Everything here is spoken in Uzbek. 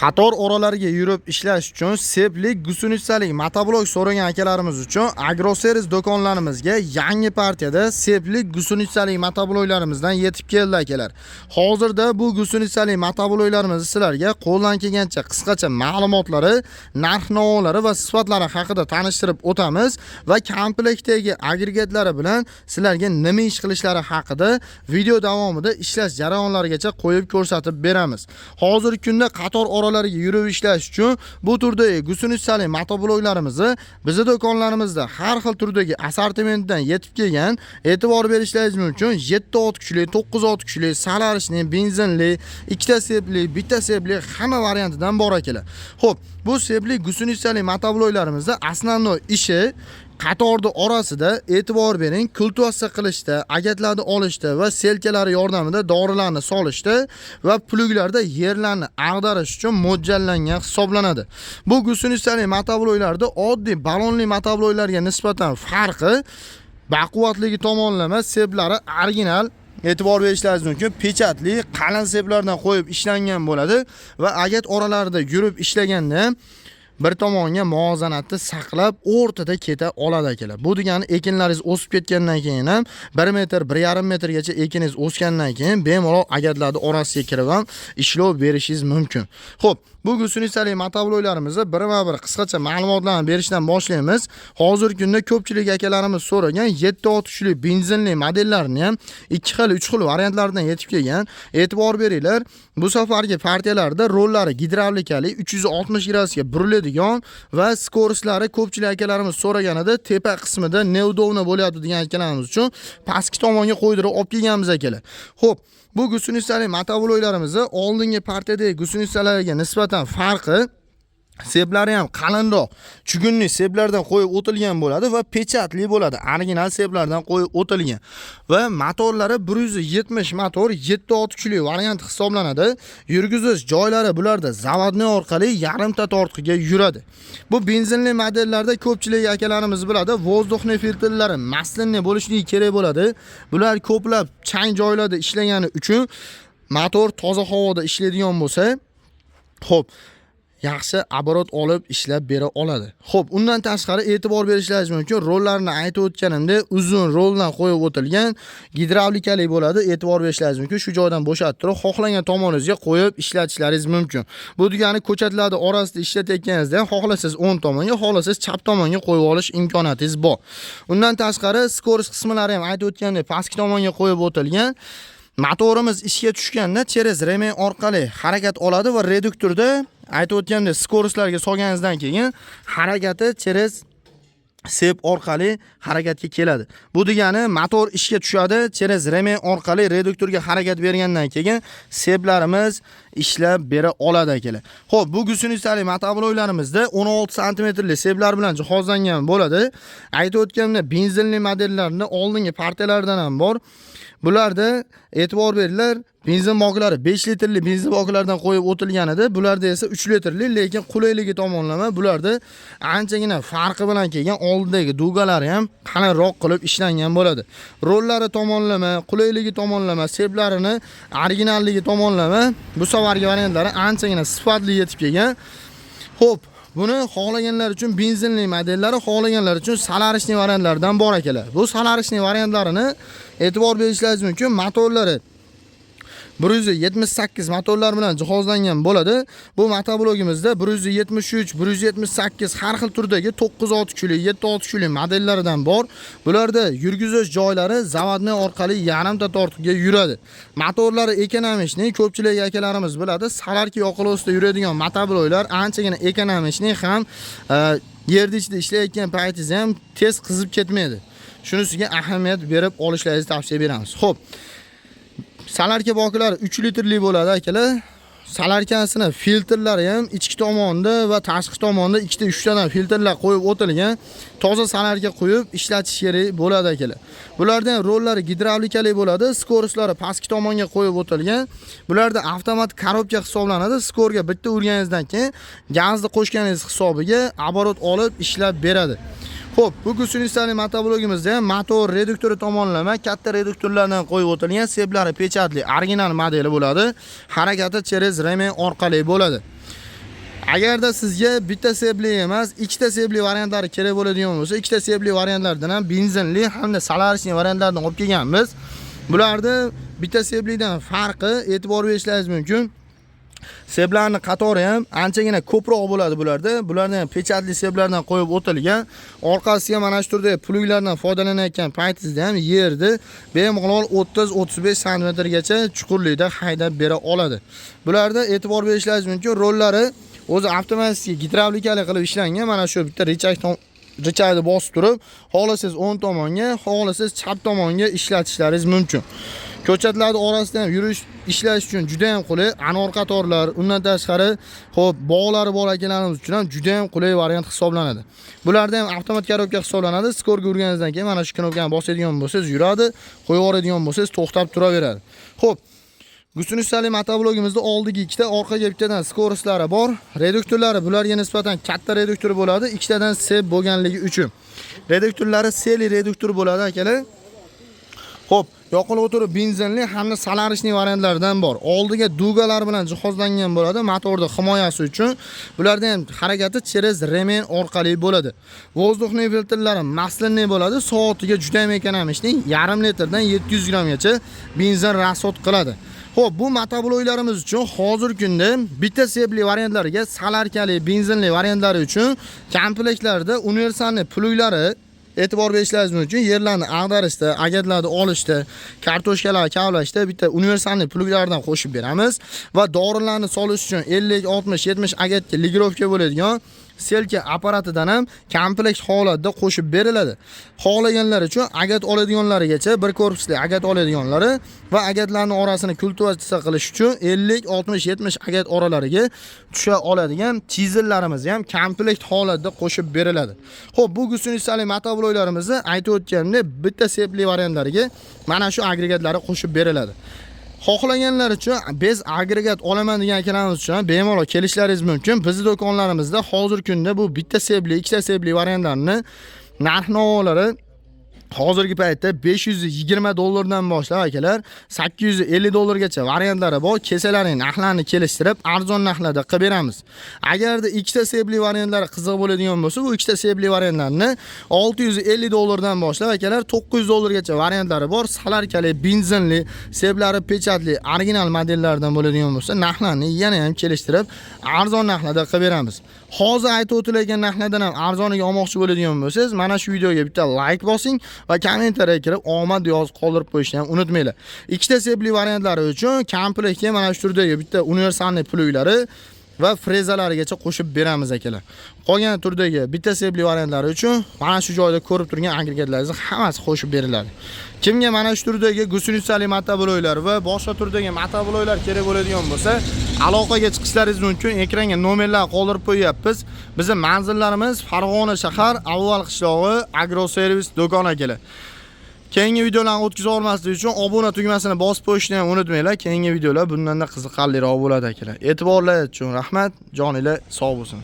Qator oralariga yurib ishlash uchun seplik, gusunitsalik motoblok so'ragan akalarimiz uchun Agroservis do'konlarimizga yangi partiyada seplik, gusunitsalik motobloklarımizdan yetib keldi akalar. Hozirda bu gusunitsalik motobloklarimizni sizlarga qo'ldan kelgancha qisqacha ma'lumotlari, narx-navolari va sifatlari haqida tanishtirib o'tamiz va komplektdagi agregatlari bilan sizlarga nima ish qilishlari haqida video davomida ishlash jarayonlarigacha qo'yib ko'rsatib beramiz. Hozirgi kunda qator oralariga yurib ishlash uchun bu turdagi gusunitsalik motobloklarimizni bizning do'konlarimizda har xil turdagi assortimentdan yetib kelgan, e'tibor berishlaringiz uchun 7 ot kuchli, 9 ot kuchli, salarishli, benzinli, ikkita sepli, bitta sepli hamma variantidan bor akalar. Xo'p, bu sepli gusunitsalik motobloklarimizni asosiy ishi qatorda orasida e'tibor bering, kultivatsiya qilishda, agatlarni olishda va selkalari yordamida dorilarni solishda va pluglarda yerlarni ag'darish uchun mo'ljallangan hisoblanadi. Bu gusunitsalik motobloklarda oddiy balonli motobloklarga nisbatan farqi baquvvatligi tomonlama seplari original. E'tibor berishlaringiz mumkin, pechatli, qalin seplardan qo'yib ishlangan bo'ladi va agat oralarida yurib ishlaganda bir tomonga muvozanatni saqlab o'rtada keta oladi akalar. Bu degani ekinlaringiz o'sib ketgandan keyin ham 1 metr, 1,5 metrgacha ekiningiz o'sgandan keyin bemalol agatlarni orasiga kirib ham ishlov berishingiz mumkin. Xo'p, bu gusunitsalik motobloklarimizni birma-bir qisqacha ma'lumotlarni berishdan boshlaymiz. Hozirgi kunda ko'pchilik akalarimiz so'ragan 7 ot kuchli benzinli modellarni ham 2 xil, 3 xil variantlardan yetib kelgan. E'tibor beringlar, bu safargi partiyalarda rollari gidravlikali 360 gradusga buriladigan va skoroslari ko'pchilik akalarimiz so'raganida tepa qismida neudobno bo'lyapti degan akalarimiz uchun pastki tomonga qo'ydirib olib kelganmiz akalar. Xo'p, bu gusunitsalik motobloklarimizni oldingi partiyadagi gusunitsalarga nisbatan farqi seplari ham qalinroq, chugunli seplardan qo'yib o'tilgan bo'ladi va pechatli bo'ladi. Original seplardan qo'yib o'tilgan. Va motorlari 170 motor 7 ot kuchli variant hisoblanadi. Yurgizish joylari bularda zavodniy orqali yarimta tortqiga yuradi. Bu benzinli modellarda ko'pchilik akalarimiz biladi, vozdухный filtrlari maslinli bo'lishligi kerak bo'ladi. Bular ko'plab chang joylarda ishlagani uchun motor toza havoda ishlaydigan bo'lsa, xo'p, yaxshi оборот olib ishlab bera oladi. Xo'p, undan tashqari e'tibor berishlaringiz mumkin, rollarni aytib o'tganimdek uzun roldan qo'yib o'tilgan gidravlikali bo'ladi. E'tibor berishlaringiz mumkin, shu joydan bo'shatib turib xohlagan tomoningizga qo'yib ishlatishlaringiz mumkin. Bu degani ko'chatlarni orasida ishlatayotganingizda xohlasangiz o'ng tomonga, xohlasangiz chap tomonga qo'yib olish imkoniyatingiz bor. Undan tashqari skorost qismlari ham aytib o'tgandek pastki tomonga qo'yib o'tilgan. Motorimiz ishga tushganda через remen orqali harakat oladi va reduktorda aytib o'tgandek skoroslarga solganingizdan keyin harakati через sep orqali harakatga keladi. Bu degani motor ishga tushadi, через remen orqali reduktorga harakat bergandan keyin seplarimiz ishlab bera oladi akalar. Xo'p, bu gusunitsalik motobloklarimizni 16 santimetrli seplar bilan jihozlangan bo'ladi. Aytib o'tganimda benzinli modellarning oldingi partiyalardan ham bor. Bularda e'tibor beringlar, benzin boklari 5 litrli benzin boklaridan qo'yib o'tilganida, bularda esa 3 litrli, lekin qulayligi tomonlama bularda anchagina farqi bilan kelgan oldidagi dugalari ham qalinroq qilib ishlangan bo'ladi. Rollari tomonlama, qulayligi tomonlama, seplarini originalligi tomonlama bu safargi variantlari anchagina sifatli yetib kelgan. Xo'p, buni xohlaganlar uchun benzinli modellari, xohlaganlar uchun salarishli variantlardan bor akalar. Bu salarishli variantlarini e'tibor berishlaringiz mumkin, motorlari 178 motorlar bilan jihozlangan bo'ladi. Bu motoblogimizda 173, 178 har xil turdagi 9 ot kuchli, 7 ot kuchli modellaridan bor. Bularda yurgizish joylari zavodniy orqali yarimta tortqiga yuradi. Motorlari ekonomishni ko'pchilik akalarimiz biladi. Salarki yoqilg'i ustida yuradigan motobloklar anchagina ekonomishni ham yerda ichida ishlayotgan paytingiz ham tez qizib ketmaydi. Shunisiga ahamiyat berib olishlaringizni tavsiya beramiz. Xo'p, salarka boklari 3 litrli bo'ladi akalar. Salarkasini filtrlari ham ichki tomonda va tashqi tomonda 2 tadan filtrlar qo'yib o'tilgan. Toza salarka qo'yib ishlatish kerak bo'ladi akalar. Bulardan rollari gidravlikali bo'ladi, skoroslari pastki tomonga qo'yib o'tilgan. Bularda avtomat korobka hisoblanadi. Skorga bitta urganingizdan keyin gazni qo'shganingiz hisobiga оборот olib ishlab beradi. Xo'p, bu gusunitsalik motoblogimizda motor reduktori tomonlama katta reduktorlardan qo'yib o'tilgan, seplari pechatli original modeli bo'ladi. Harakati через remen orqali bo'ladi. Agarda sizga bitta sepli emas, ikkita sepli variantlari kerak bo'ladigan bo'lsa, ikkita sepli variantlardan ham benzinli hamda solarishli variantlardan olib kelganmiz. Bularda bitta seplidan farqi e'tibor berishingiz mumkin. Seplarning qatori ham anchagina ko'proq bo'ladi bularda. Bularni ham pechatli seplardan qo'yib o'tilgan. Orqasiga mana shu turda pluglardan foydalanayotgan paytingizda ham yerni bemalol 30-35 sm gacha chuqurlikda haydab bera oladi. Bularda e'tibor berishingiz mumkin. Rollari o'zi avtomatik gidravlikali qilib ishlangan. Mana shu bitta richagni bosib turib, xohlasangiz o'ng tomonga, xohlasangiz chap tomonga ishlatishlaringiz mumkin. Ko'chatlar orasida ham yurish ishlash uchun juda ham qulay. Anor qatorlar, undan tashqari, xo'p, bog'lari bor ekanlarimiz uchun ham juda ham qulay variant hisoblanadi. Bularda ham avtomat korobka hisoblanadi. Skorga urganingizdan keyin mana shu knopkani bosadigan bo'lsangiz yuradi, qo'yib yuboradigan bo'lsangiz to'xtab turaveradi. Xo'p, Gusunishsali motoblogimizda oldiga ikkita, orqaga bittadan skoroslari bor. Reduktorlari bularga nisbatan katta reduktor bo'ladi, ikkitadan sep bo'lganligi uchun. Reduktorlari seli reduktor bo'ladi akalar. Xo'p, yoqilib o'tirib benzinli hamda solarishli variantlardan bor. Oldiga dugalar bilan jihozlangan bo'ladi, motorning himoyasi uchun. Bularda ham harakati через remen orqali bo'ladi. Vozdухning filtrlari maslinli bo'ladi, soatiga juda ham ekonomik, yarim litrdan 700 grammgacha benzin rasxod qiladi. Xo'p, bu motobloklarimiz uchun hozir kunda bitta sepli variantlariga solarkali benzinli variantlari uchun komplektlarda universalni pluglari e'tibor berishingiz mumkin. Yerlarni ag'darishda, agatlarni olishda, kartoshkalar kavlashda bitta universalni pluglardan qo'shib beramiz va dorilarni solish uchun 50, 60, 70 agatga ligirovka bo'ladigan selka apparatidan ham komplekt holatda qo'shib beriladi. Xohlaganlar uchun agat oladiganlarigacha bir korpusli agat oladiganlari va agatlarning orasini kultivatsiya qilish uchun 50, 60, 70 agat oralariga tusha oladigan chizellarimiz ham komplekt holatda qo'shib beriladi. Xo'p, bu gusunishsali motobloklarimizni aytib o'tganimdek bitta sepli variantlariga mana shu agregatlari qo'shib beriladi. Xohlaganlar uchun biz agregat olaman degan akalarimiz uchun bemalol kelishlaringiz mumkin. Bizning do'konlarimizda hozir kunda bu bitta sepli, ikkita sepli variantlarni narx-navolari hozirgi paytda $520 dan boshlab akalar $850 variantlari bor. Kesalaring narxlarini kelishtirib, arzon narxlarda qilib beramiz. Agarda ikkita sepli variantlari qiziq bo'ladigan bo'lsa, bu ikkita sepli variantlarni $650 dan boshlab akalar $900 variantlari bor. Solarkali, benzinli, seplari pechatli, original modellardan bo'ladigan bo'lsa, narxlarni yana ham kelishtirib, arzon narxlarda qilib beramiz. Hozir aytib o'tilgan narxlardan ham arzoniga olmoqchi bo'ladigan bo'lsangiz, mana shu videoga bitta like bosing va kommentariyaga kirib omad yozib qoldirib qo'yishni ham unutmanglar. Ikkita sepli variantlari uchun komplektga mana shu turdagi bitta universalniy pluglari va frezalarigacha qo'shib beramiz akalar. Qolgan turdagi bitta sepli variantlari uchun mana shu joyda ko'rib turgan agregatlaringiz hammasi qo'shib beriladi. Kimga mana shu turdagi gusunishsali motobloklar va boshqa turdagi motobloklar kerak bo'ladigan bo'lsa, aloqaga chiqishlaringiz mumkin. Ekranga nomerlar qoldirib qo'yapmiz. Bizning manzillarimiz Farg'ona shahar, Avval qishlog'i, Agroservis do'koni akalar. Keyingi videolarni o'tkazib olmaslik uchun obuna tugmasini bosib qo'yishni ham unutmanglar. Keyingi videolar bundan da qiziqarliroq bo'ladi akalar. E'tiborlaringiz uchun rahmat. Joninglar sog' bo'lsin.